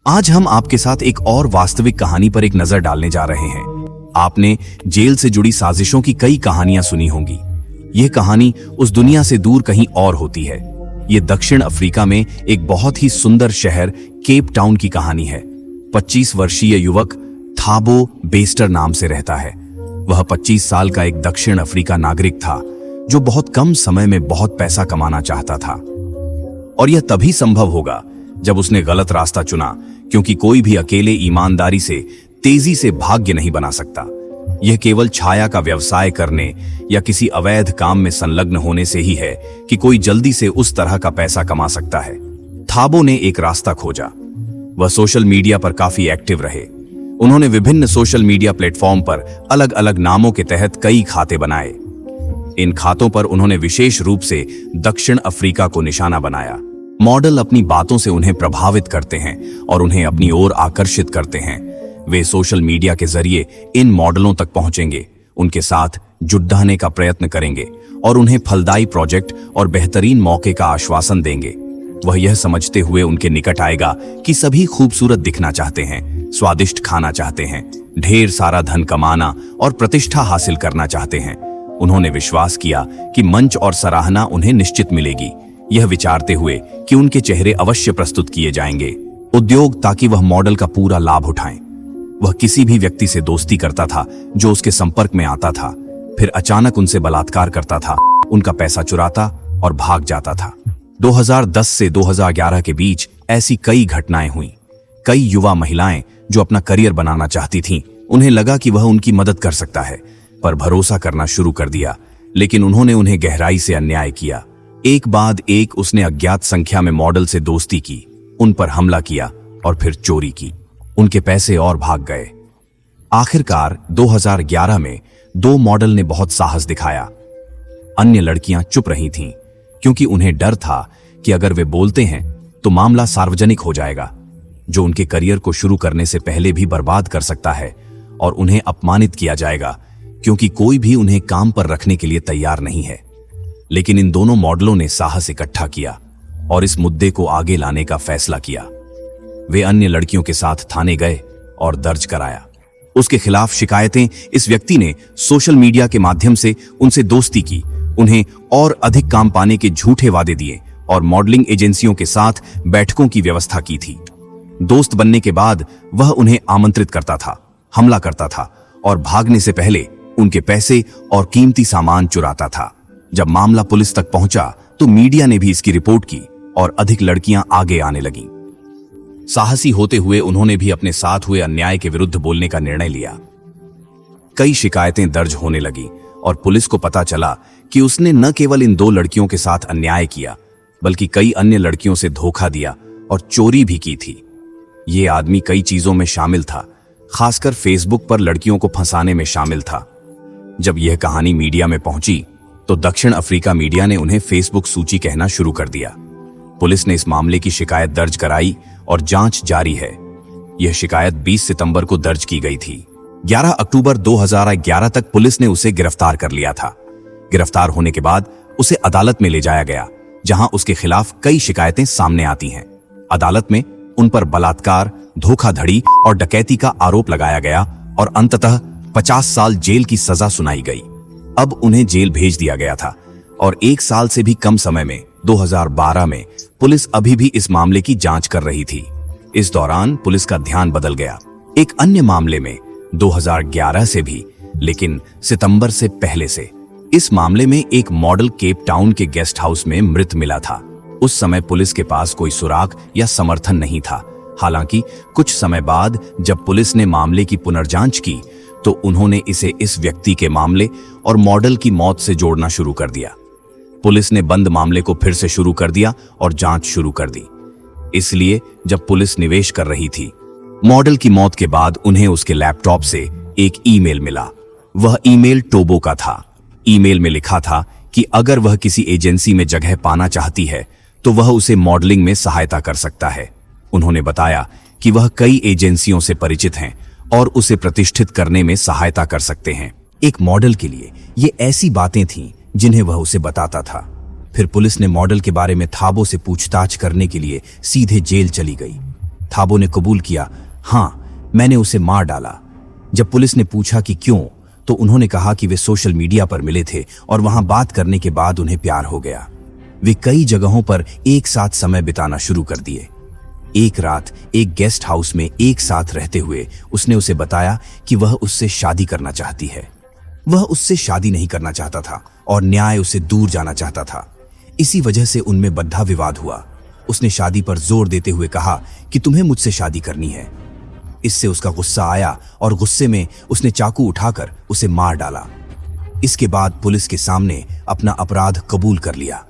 आज हम आपके साथ एक और वास्तविक कहानी पर एक नजर डालने जा रहे हैं। आपने जेल से जुड़ी साजिशों की कई कहानियां सुनी होंगी। यह कहानी उस दुनिया से दूर कहीं और होती है। ये दक्षिण अफ्रीका में एक बहुत ही सुंदर शहर केप टाउन की कहानी है। 25 वर्षीय युवक थाबो बेस्टर नाम से रहता है। वह 25 साल का एक दक्षिण अफ्रीका नागरिक था जो बहुत कम समय में बहुत पैसा कमाना चाहता था। और यह तभी संभव होगा जब उसने गलत रास्ता चुना, क्योंकि कोई भी अकेले ईमानदारी से तेजी से भाग्य नहीं बना सकता। यह केवल छाया का व्यवसाय करने या किसी अवैध काम में संलग्न होने से ही है कि कोई जल्दी से उस तरह का पैसा कमा सकता है। थाबो ने एक रास्ता खोजा। वह सोशल मीडिया पर काफी एक्टिव रहे। उन्होंने विभिन्न सोशल मीडिया प्लेटफॉर्म पर अलग अलग नामों के तहत कई खाते बनाए। इन खातों पर उन्होंने विशेष रूप से दक्षिण अफ्रीका को निशाना बनाया। मॉडल अपनी बातों से उन्हें प्रभावित करते हैं और उन्हें अपनी ओर आकर्षित करते हैं। वे सोशल मीडिया के जरिए इन मॉडलों तक पहुंचेंगे, उनके साथ जुड़ने का प्रयत्न करेंगे और उन्हें फलदायी प्रोजेक्ट और बेहतरीन मौके का आश्वासन देंगे। वह यह समझते हुए उनके निकट आएगा कि सभी खूबसूरत दिखना चाहते हैं, स्वादिष्ट खाना चाहते हैं, ढेर सारा धन कमाना और प्रतिष्ठा हासिल करना चाहते हैं। उन्होंने विश्वास किया कि मंच और सराहना उन्हें निश्चित मिलेगी, यह विचारते हुए कि उनके चेहरे अवश्य प्रस्तुत किए जाएंगे। उद्योग ताकि वह मॉडल का पूरा लाभ उठाएं। वह किसी भी व्यक्ति से दोस्ती करता था जो उसके संपर्क में आता था, फिर अचानक उनसे बलात्कार करता था, उनका पैसा चुराता और भाग जाता था। 2010 से 2011 के बीच ऐसी कई घटनाएं हुई। कई युवा महिलाएं जो अपना करियर बनाना चाहती थीं, उन्हें लगा कि वह उनकी मदद कर सकता है, पर भरोसा करना शुरू कर दिया। लेकिन उन्होंने उन्हें गहराई से अन्याय किया। एक बाद एक उसने अज्ञात संख्या में मॉडल से दोस्ती की, उन पर हमला किया और फिर चोरी की। उनके पैसे और भाग गए। आखिरकार 2011 में 2 मॉडल ने बहुत साहस दिखाया। अन्य लड़कियां चुप रही थीं, क्योंकि उन्हें डर था कि अगर वे बोलते हैं तो मामला सार्वजनिक हो जाएगा, जो उनके करियर को शुरू करने से पहले भी बर्बाद कर सकता है, और उन्हें अपमानित किया जाएगा, क्योंकि कोई भी उन्हें काम पर रखने के लिए तैयार नहीं है। लेकिन इन दोनों मॉडलों ने साहस इकट्ठा किया और इस मुद्दे को आगे लाने का फैसला किया। वे अन्य लड़कियों के साथ थाने गए और दर्ज कराया। उसके खिलाफ शिकायतें। इस व्यक्ति ने सोशल मीडिया के माध्यम से उनसे दोस्ती की, उन्हें और अधिक काम पाने के झूठे वादे दिए और मॉडलिंग एजेंसियों के साथ बैठकों की व्यवस्था की थी। दोस्त बनने के बाद वह उन्हें आमंत्रित करता था, हमला करता था और भागने से पहले उनके पैसे और कीमती सामान चुराता था। जब मामला पुलिस तक पहुंचा तो मीडिया ने भी इसकी रिपोर्ट की और अधिक लड़कियां आगे आने लगीं। साहसी होते हुए उन्होंने भी अपने साथ हुए अन्याय के विरुद्ध बोलने का निर्णय लिया। कई शिकायतें दर्ज होने लगी और पुलिस को पता चला कि उसने न केवल इन 2 लड़कियों के साथ अन्याय किया, बल्कि कई अन्य लड़कियों से धोखा दिया और चोरी भी की थी। ये आदमी कई चीजों में शामिल था, खासकर फेसबुक पर लड़कियों को फंसाने में शामिल था। जब यह कहानी मीडिया में पहुंची तो दक्षिण अफ्रीका मीडिया ने उन्हें फेसबुक सूची कहना शुरू कर दिया। पुलिस ने इस मामले की शिकायत दर्ज कराई और जांच जारी है। यह शिकायत 20 सितंबर को दर्ज की गई थी। 11 अक्टूबर 2011 तक पुलिस ने उसे गिरफ्तार कर लिया था। गिरफ्तार होने के बाद उसे अदालत में ले जाया गया, जहां उसके खिलाफ कई शिकायतें सामने आती हैं। अदालत में उन पर बलात्कार, धोखाधड़ी और डकैती का आरोप लगाया गया और अंततः 50 साल जेल की सजा सुनाई गई। अब उन्हें जेल भेज दिया गया था और 1 साल से भी कम समय में 2012 में पुलिस अभी भी इस मामले की जांच कर रही थी। इस दौरान पुलिस का ध्यान बदल गया। एक अन्य मामले में 2011 से भी, लेकिन सितंबर से पहले से, इस मामले में एक मॉडल केप टाउन के गेस्ट हाउस में मृत मिला था। उस समय पुलिस के पास कोई सुराग या समर्थन नहीं था। हालांकि कुछ समय बाद जब पुलिस ने मामले की पुनर्जांच की तो उन्होंने इसे इस व्यक्ति के मामले और मॉडल की मौत से जोड़ना शुरू कर दिया। पुलिस ने बंद मामले को फिर से शुरू कर दिया और जांच शुरू कर दी। इसलिए जब पुलिस निवेश कर रही थी, मॉडल की मौत के बाद उन्हें उसके लैपटॉप से एक ईमेल मिला। वह ईमेल टोबो का था। ईमेल में लिखा था कि अगर वह किसी एजेंसी में जगह पाना चाहती है तो वह उसे मॉडलिंग में सहायता कर सकता है। उन्होंने बताया कि वह कई एजेंसियों से परिचित हैं और उसे प्रतिष्ठित करने में सहायता कर सकते हैं। एक मॉडल के लिए ये ऐसी बातें थीं जिन्हें वह उसे बताता था। फिर पुलिस ने मॉडल के बारे में थाबो से पूछताछ करने के लिए सीधे जेल चली गई। थाबो ने कबूल किया, हाँ मैंने उसे मार डाला। जब पुलिस ने पूछा कि क्यों, तो उन्होंने कहा कि वे सोशल मीडिया पर मिले थे और वहां बात करने के बाद उन्हें प्यार हो गया। वे कई जगहों पर एक साथ समय बिताना शुरू कर दिए। एक रात एक गेस्ट हाउस में एक साथ रहते हुए उसने उसे बताया कि वह उससे शादी करना चाहती है। वह उससे शादी नहीं करना चाहता था और न्याय उसे दूर जाना चाहता था। इसी वजह से उनमें बद्धा विवाद हुआ। उसने शादी पर जोर देते हुए कहा कि तुम्हें मुझसे शादी करनी है। इससे उसका गुस्सा आया और गुस्से में उसने चाकू उठाकर उसे मार डाला। इसके बाद पुलिस के सामने अपना अपराध कबूल कर लिया।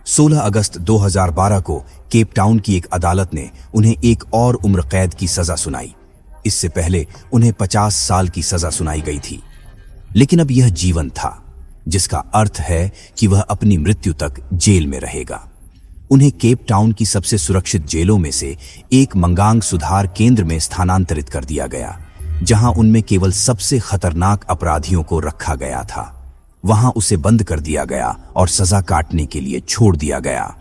16 अगस्त 2012 को केप टाउन की एक अदालत ने उन्हें एक और उम्र कैद की सजा सुनाई। इससे पहले उन्हें 50 साल की सजा सुनाई गई थी। लेकिन अब यह जीवन था, जिसका अर्थ है कि वह अपनी मृत्यु तक जेल में रहेगा। उन्हें केप टाउन की सबसे सुरक्षित जेलों में से एक मंगांग सुधार केंद्र में स्थानांतरित कर दिया गया, जहां उनमें केवल सबसे खतरनाक अपराधियों को रखा गया था। वहां उसे बंद कर दिया गया और सजा काटने के लिए छोड़ दिया गया।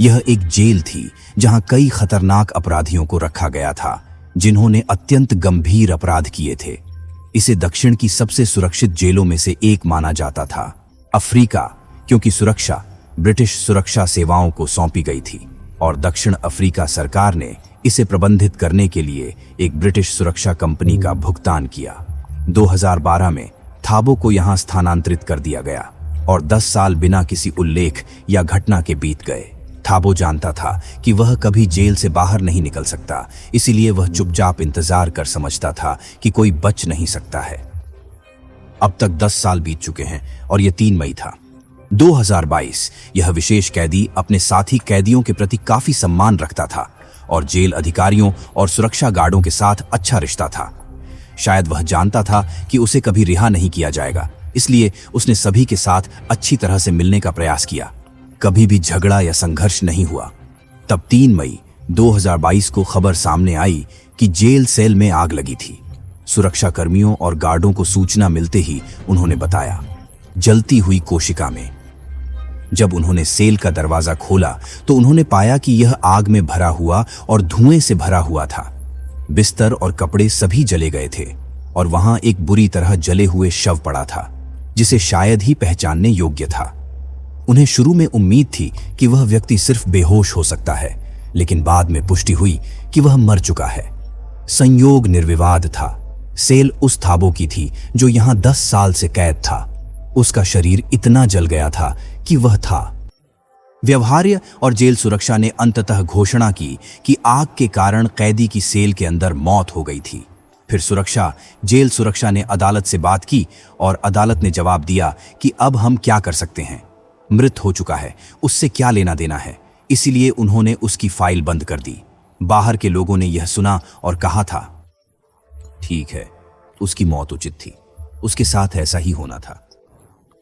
यह एक जेल थी जहां कई खतरनाक अपराधियों को रखा गया था, जिन्होंने अत्यंत गंभीर अपराध किए थे। इसे दक्षिण की सबसे सुरक्षित जेलों में से एक माना जाता था। अफ्रीका, क्योंकि सुरक्षा ब्रिटिश सुरक्षा सेवाओं को सौंपी गई थी और दक्षिण अफ्रीका सरकार ने इसे प्रबंधित करने के लिए एक ब्रिटिश सुरक्षा कंपनी का भुगतान किया। 2012 में थाबो को यहां स्थानांतरित कर दिया गया और 10 साल बिना किसी उल्लेख या घटना के बीत गए। थाबो जानता था कि वह कभी जेल से बाहर नहीं निकल सकता, इसीलिए वह चुपचाप इंतजार कर समझता था कि कोई बच नहीं सकता है। अब तक 10 साल बीत चुके हैं और यह 3 मई था 2022। यह विशेष कैदी अपने साथी कैदियों के प्रति काफी सम्मान रखता था और जेल अधिकारियों और सुरक्षा गार्डों के साथ अच्छा रिश्ता था। शायद वह जानता था कि उसे कभी रिहा नहीं किया जाएगा, इसलिए उसने सभी के साथ अच्छी तरह से मिलने का प्रयास किया। कभी भी झगड़ा या संघर्ष नहीं हुआ। तब 3 मई 2022 को खबर सामने आई कि जेल सेल में आग लगी थी। सुरक्षा कर्मियों और गार्डों को सूचना मिलते ही उन्होंने बताया, जलती हुई कोशिका में। जब उन्होंने सेल का दरवाजा खोला तो उन्होंने पाया कि यह आग में भरा हुआ और धुएं से भरा हुआ था। बिस्तर और कपड़े सभी जले गए थे और वहां एक बुरी तरह जले हुए शव पड़ा था, जिसे शायद ही पहचानने योग्य था। उन्हें शुरू में उम्मीद थी कि वह व्यक्ति सिर्फ बेहोश हो सकता है, लेकिन बाद में पुष्टि हुई कि वह मर चुका है। संयोग निर्विवाद था। सेल उस थाबो की थी जो यहां 10 साल से कैद था। उसका शरीर इतना जल गया था कि वह था। व्यवहार्य और जेल सुरक्षा ने अंततः घोषणा की कि आग के कारण कैदी की सेल के अंदर मौत हो गई थी। फिर जेल सुरक्षा ने अदालत से बात की और अदालत ने जवाब दिया कि अब हम क्या कर सकते हैं, मृत हो चुका है, उससे क्या लेना देना है। इसीलिए उन्होंने उसकी फाइल बंद कर दी। बाहर के लोगों ने यह सुना और कहा था, ठीक है, उसकी मौत उचित थी, उसके साथ ऐसा ही होना था।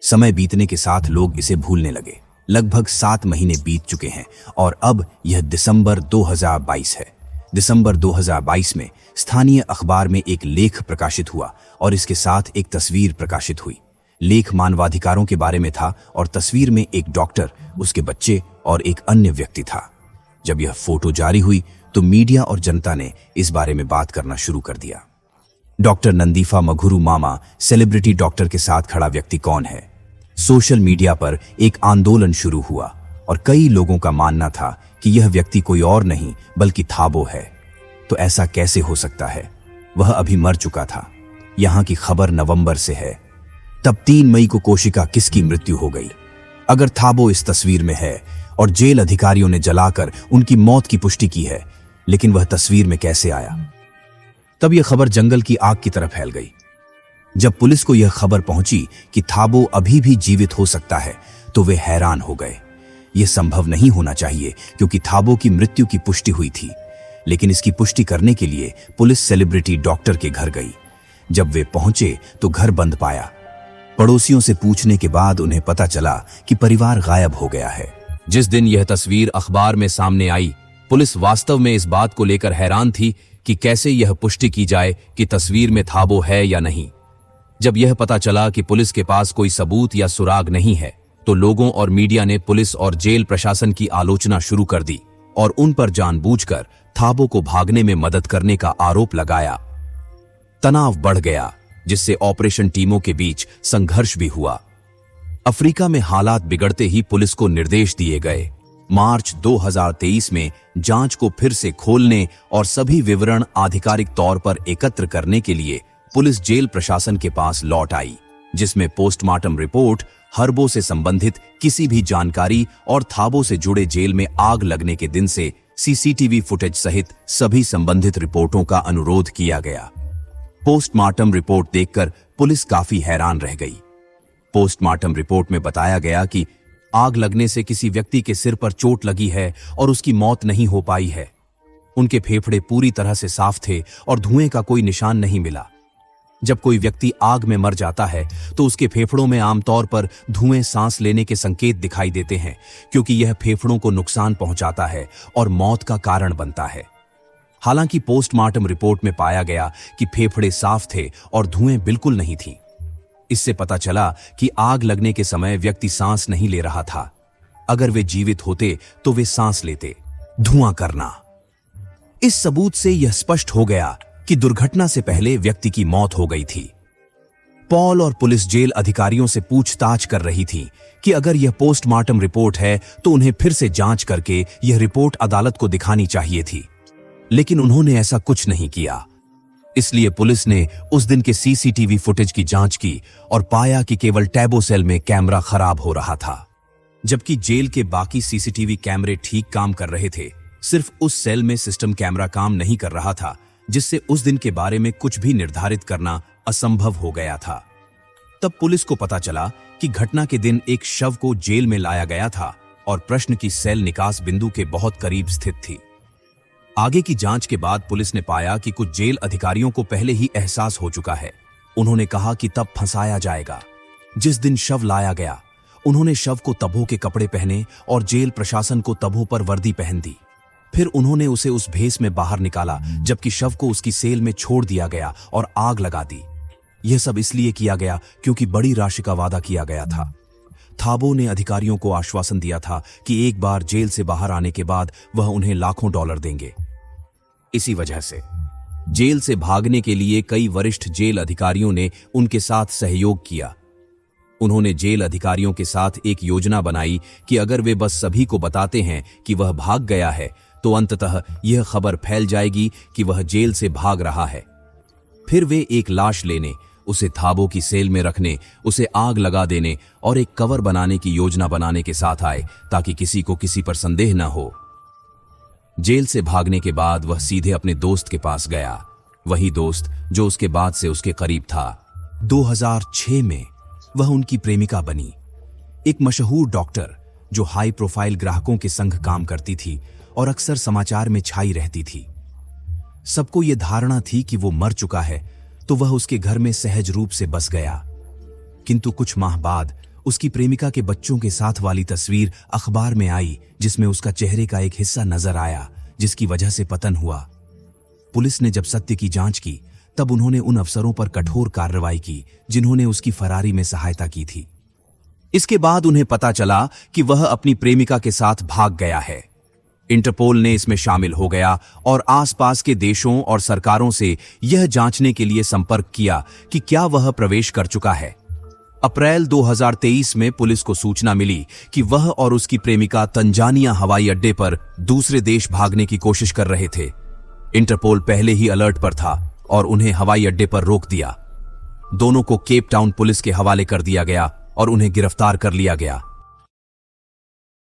समय बीतने के साथ लोग इसे भूलने लगे। लगभग 7 महीने बीत चुके हैं और अब यह दिसंबर 2022 है। दिसंबर 2022 में स्थानीय अखबार में एक लेख प्रकाशित हुआ और इसके साथ एक तस्वीर प्रकाशित हुई। लेख मानवाधिकारों के बारे में था और तस्वीर में एक डॉक्टर, उसके बच्चे और एक अन्य व्यक्ति था। जब यह फोटो जारी हुई तो मीडिया और जनता ने इस बारे में बात करना शुरू कर दिया। डॉक्टर नंदीफा मघुरू मामा सेलिब्रिटी डॉक्टर के साथ खड़ा व्यक्ति कौन है? सोशल मीडिया पर एक आंदोलन शुरू हुआ और कई लोगों का मानना था कि यह व्यक्ति कोई और नहीं बल्कि थाबो है। तो ऐसा कैसे हो सकता है? वह अभी मर चुका था। यहां की खबर नवंबर से है। तब 3 मई को कोशिका किसकी मृत्यु हो गई? अगर थाबो इस तस्वीर में है और जेल अधिकारियों ने जलाकर उनकी मौत की पुष्टि की है, लेकिन वह तस्वीर में कैसे आया? तब यह खबर जंगल की आग की तरह फैल गई। जब पुलिस को यह खबर पहुंची कि थाबो अभी भी जीवित हो सकता है, तो वे हैरान हो गए। यह संभव नहीं होना चाहिए क्योंकि थाबो की मृत्यु की पुष्टि हुई थी। लेकिन इसकी पुष्टि करने के लिए पुलिस सेलिब्रिटी डॉक्टर के घर गई। जब वे पहुंचे तो घर बंद पाया। पड़ोसियों से पूछने के बाद उन्हें पता चला कि परिवार गायब हो गया है। जिस दिन यह तस्वीर अखबार में सामने आई, पुलिस वास्तव में इस बात को लेकर हैरान थी कि कैसे यह पुष्टि की जाए कि तस्वीर में थाबो है या नहीं। जब यह पता चला कि पुलिस के पास कोई सबूत या सुराग नहीं है, तो लोगों और मीडिया ने पुलिस और जेल प्रशासन की आलोचना शुरू कर दी। और उन पर जानबूझकर थाबो को भागने में मदद करने का आरोप लगाया। तनाव बढ़ गया, जिससे ऑपरेशन टीमों के बीच संघर्ष भी हुआ। अफ्रीका में हालात बिगड़ते ही पुलिस को निर्देश दिए गए। मार्च 2023 में जांच को फिर से खोलने और सभी विवरण आधिकारिक तौर पर एकत्र करने के लिए पुलिस जेल प्रशासन के पास लौट आई, जिसमें पोस्टमार्टम रिपोर्ट, हर्बो से संबंधित किसी भी जानकारी और थाबो से जुड़े जेल में आग लगने के दिन से सीसीटीवी फुटेज सहित सभी संबंधित रिपोर्टों का अनुरोध किया गया। पोस्टमार्टम रिपोर्ट देखकर पुलिस काफी हैरान रह गई। पोस्टमार्टम रिपोर्ट में बताया गया कि आग लगने से किसी व्यक्ति के सिर पर चोट लगी है और उसकी मौत नहीं हो पाई है। उनके फेफड़े पूरी तरह से साफ थे और धुएं का कोई निशान नहीं मिला। जब कोई व्यक्ति आग में मर जाता है तो उसके फेफड़ों में आमतौर पर धुएं सांस लेने के संकेत दिखाई देते हैं, क्योंकि यह फेफड़ों को नुकसान पहुंचाता है और मौत का कारण बनता है। हालांकि पोस्टमार्टम रिपोर्ट में पाया गया कि फेफड़े साफ थे और धुएं बिल्कुल नहीं थी। इससे पता चला कि आग लगने के समय व्यक्ति सांस नहीं ले रहा था। अगर वे जीवित होते तो वे सांस लेते। धुआं करना। इस सबूत से यह स्पष्ट हो गया कि दुर्घटना से पहले व्यक्ति की मौत हो गई थी। पॉल और पुलिस जेल अधिकारियों से पूछताछ कर रही थी कि अगर यह पोस्टमार्टम रिपोर्ट है तो उन्हें फिर से जांच करके यह रिपोर्ट अदालत को दिखानी चाहिए थी, लेकिन उन्होंने ऐसा कुछ नहीं किया। इसलिए पुलिस ने उस दिन के सीसीटीवी फुटेज की जांच की और पाया कि केवल टैबो सेल में कैमरा खराब हो रहा था, जबकि जेल के बाकी सीसीटीवी कैमरे ठीक काम कर रहे थे। सिर्फ उस सेल में सिस्टम कैमरा काम नहीं कर रहा था, जिससे उस दिन के बारे में कुछ भी निर्धारित करना असंभव हो गया था। तब पुलिस को पता चला कि घटना के दिन एक शव को जेल में लाया गया था और प्रश्न की सेल निकास बिंदु के बहुत करीब स्थित थी। आगे की जांच के बाद पुलिस ने पाया कि कुछ जेल अधिकारियों को पहले ही एहसास हो चुका है। उन्होंने कहा कि तब फंसाया जाएगा। जिस दिन शव लाया गया, उन्होंने शव को तबों के कपड़े पहने और जेल प्रशासन को तबों पर वर्दी पहन दी। फिर उन्होंने उसे उस भेस में बाहर निकाला, जबकि शव को उसकी सेल में छोड़ दिया गया और आग लगा दी। यह सब इसलिए किया गया क्योंकि बड़ी राशि का वादा किया गया था। थाबो ने अधिकारियों को आश्वासन दिया था कि एक बार जेल से बाहर आने के बाद वह उन्हें लाखों डॉलर देंगे। इसी वजह से जेल से भागने के लिए कई वरिष्ठ जेल अधिकारियों ने उनके साथ सहयोग किया। उन्होंने जेल अधिकारियों के साथ एक योजना बनाई कि अगर वे बस सभी को बताते हैं कि वह भाग गया है तो अंततः यह खबर फैल जाएगी कि वह जेल से भाग रहा है। फिर वे एक लाश लेने, उसे थाबो की सेल में रखने, उसे आग लगा देने और एक कवर बनाने की योजना बनाने के साथ आए, ताकि किसी को किसी पर संदेह न हो। जेल से भागने के बाद वह सीधे अपने दोस्त के पास गया, वही दोस्त जो उसके बाद से उसके करीब था। 2006 में वह उनकी प्रेमिका बनी, एक मशहूर डॉक्टर जो हाई प्रोफाइल ग्राहकों के संग काम करती थी और अक्सर समाचार में छाई रहती थी। सबको यह धारणा थी कि वो मर चुका है, तो वह उसके घर में सहज रूप से बस गया। किंतु कुछ माह बाद उसकी प्रेमिका के बच्चों के साथ वाली तस्वीर अखबार में आई, जिसमें उसका चेहरे का एक हिस्सा नजर आया, जिसकी वजह से पतन हुआ। पुलिस ने जब सत्य की जांच की, तब उन्होंने उन अफसरों पर कठोर कार्रवाई की जिन्होंने उसकी फरारी में सहायता की थी। इसके बाद उन्हें पता चला कि वह अपनी प्रेमिका के साथ भाग गया है। इंटरपोल ने इसमें शामिल हो गया और आसपास के देशों और सरकारों से यह जांचने के लिए संपर्क किया कि क्या वह प्रवेश कर चुका है। अप्रैल 2023 में पुलिस को सूचना मिली कि वह और उसकी प्रेमिका तंजानिया हवाई अड्डे पर दूसरे देश भागने की कोशिश कर रहे थे। इंटरपोल पहले ही अलर्ट पर था और उन्हें हवाई अड्डे पर रोक दिया। दोनों को केप टाउन पुलिस के हवाले कर दिया गया और उन्हें गिरफ्तार कर लिया गया।